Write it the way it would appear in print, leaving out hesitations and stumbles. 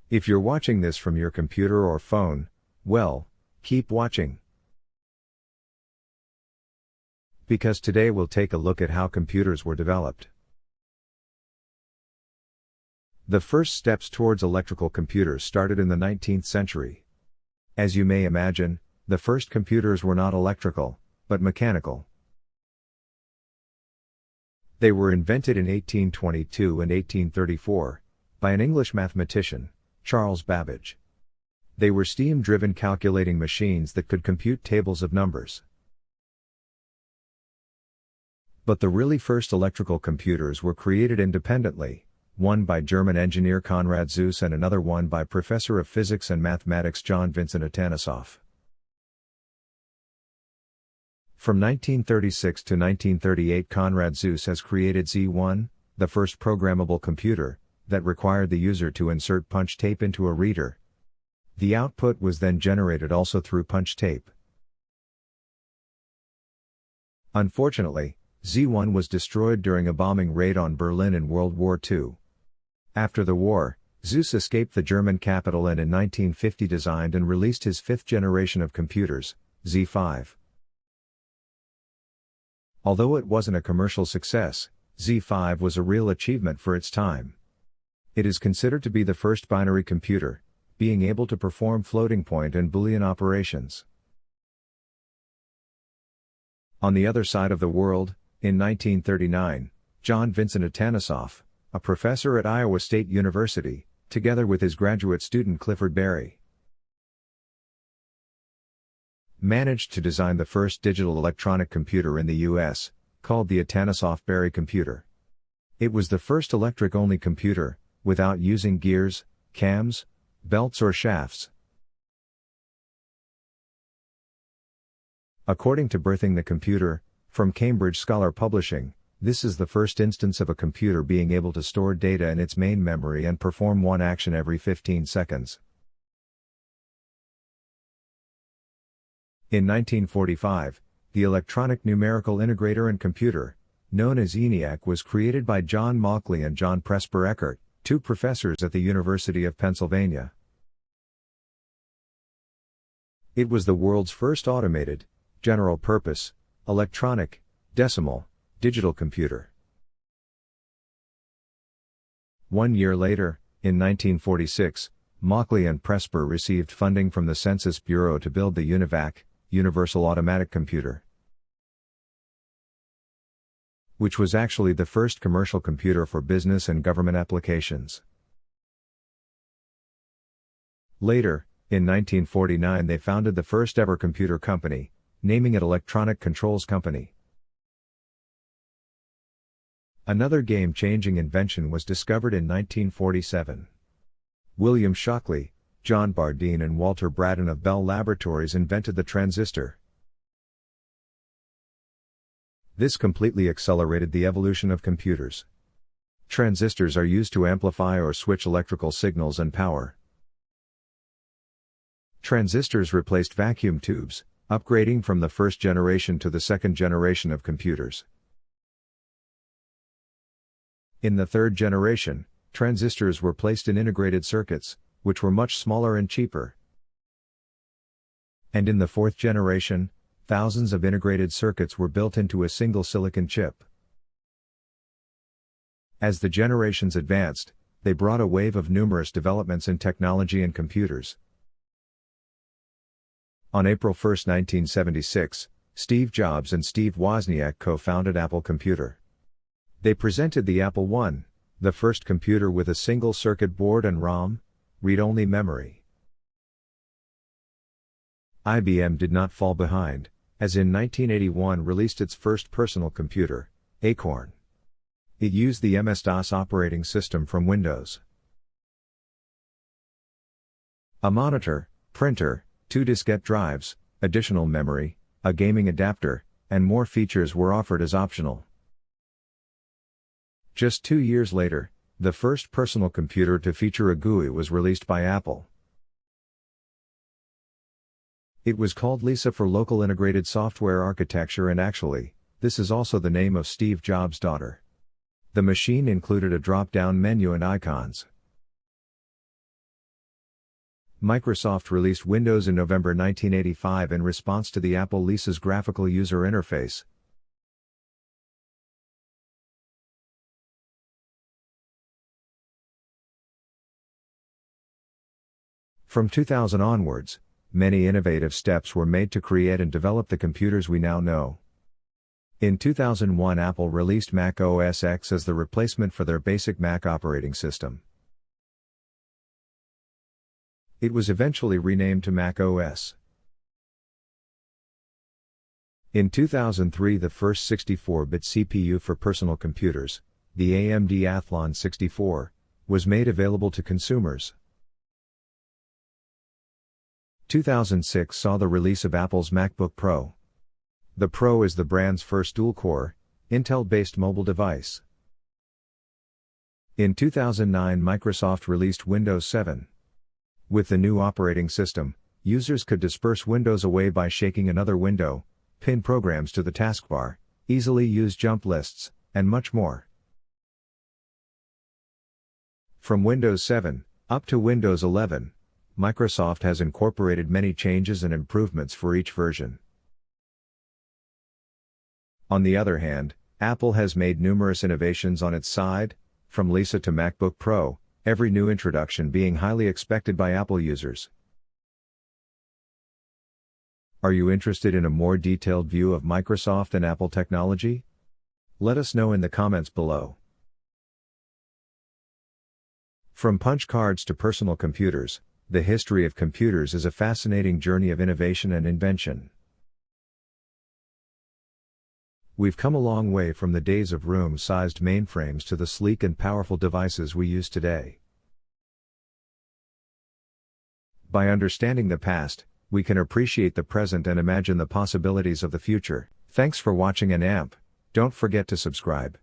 If you're watching this from your computer or phone, well, keep watching. Because today we'll take a look at how computers were developed. The first steps towards electrical computers started in the 19th century. As you may imagine, the first computers were not electrical, but mechanical. They were invented in 1822 and 1834 by an English mathematician, Charles Babbage. They were steam-driven calculating machines that could compute tables of numbers. But the really first electrical computers were created independently, one by German engineer Konrad Zuse and another one by professor of physics and mathematics John Vincent Atanasoff. From 1936 to 1938 Konrad Zuse has created Z1, the first programmable computer, that required the user to insert punch tape into a reader. The output was then generated also through punch tape. Unfortunately, Z1 was destroyed during a bombing raid on Berlin in World War II. After the war, Zuse escaped the German capital and in 1950 designed and released his fifth generation of computers, Z5. Although it wasn't a commercial success, Z5 was a real achievement for its time. It is considered to be the first binary computer, being able to perform floating-point and Boolean operations. On the other side of the world, in 1939, John Vincent Atanasoff, a professor at Iowa State University, together with his graduate student Clifford Berry, managed to design the first digital electronic computer in the U.S., called the Atanasoff-Berry computer. It was the first electric-only computer, without using gears, cams, belts or shafts. According to Birthing the Computer, from Cambridge Scholar Publishing, this is the first instance of a computer being able to store data in its main memory and perform one action every 15 seconds. In 1945, the electronic numerical integrator and computer, known as ENIAC, was created by John Mauchly and John Presper Eckert, two professors at the University of Pennsylvania. It was the world's first automated, general-purpose, electronic, decimal, digital computer. 1 year later, in 1946, Mauchly and Presper received funding from the Census Bureau to build the UNIVAC, Universal Automatic Computer, which was actually the first commercial computer for business and government applications. Later, in 1949 they founded the first ever computer company, naming it Electronic Controls Company. Another game-changing invention was discovered in 1947. William Shockley, John Bardeen and Walter Braddon of Bell Laboratories invented the transistor. This completely accelerated the evolution of computers. Transistors are used to amplify or switch electrical signals and power. Transistors replaced vacuum tubes, upgrading from the first generation to the second generation of computers. In the third generation, transistors were placed in integrated circuits, which were much smaller and cheaper. And in the fourth generation, thousands of integrated circuits were built into a single silicon chip. As the generations advanced, they brought a wave of numerous developments in technology and computers. On April 1, 1976, Steve Jobs and Steve Wozniak co-founded Apple Computer. They presented the Apple I, the first computer with a single circuit board and ROM, read-only memory. IBM did not fall behind, as in 1981 released its first personal computer, Acorn. It used the MS-DOS operating system from Windows. A monitor, printer, 2 diskette drives, additional memory, a gaming adapter, and more features were offered as optional. Just 2 years later, the first personal computer to feature a GUI was released by Apple. It was called Lisa for Local Integrated Software Architecture, and actually, this is also the name of Steve Jobs' daughter. The machine included a drop-down menu and icons. Microsoft released Windows in November 1985 in response to the Apple Lisa's graphical user interface. From 2000 onwards, many innovative steps were made to create and develop the computers we now know. In 2001, Apple released Mac OS X as the replacement for their basic Mac operating system. It was eventually renamed to Mac OS. In 2003, the first 64-bit CPU for personal computers, the AMD Athlon 64, was made available to consumers. 2006 saw the release of Apple's MacBook Pro. The Pro is the brand's first dual-core, Intel-based mobile device. In 2009, Microsoft released Windows 7. With the new operating system, users could disperse windows away by shaking another window, pin programs to the taskbar, easily use jump lists, and much more. From Windows 7 up to Windows 11, Microsoft has incorporated many changes and improvements for each version. On the other hand, Apple has made numerous innovations on its side, from Lisa to MacBook Pro, every new introduction being highly expected by Apple users. Are you interested in a more detailed view of Microsoft and Apple technology? Let us know in the comments below. From punch cards to personal computers, the history of computers is a fascinating journey of innovation and invention. We've come a long way from the days of room-sized mainframes to the sleek and powerful devices we use today. By understanding the past, we can appreciate the present and imagine the possibilities of the future. Thanks for watching and don't forget to subscribe.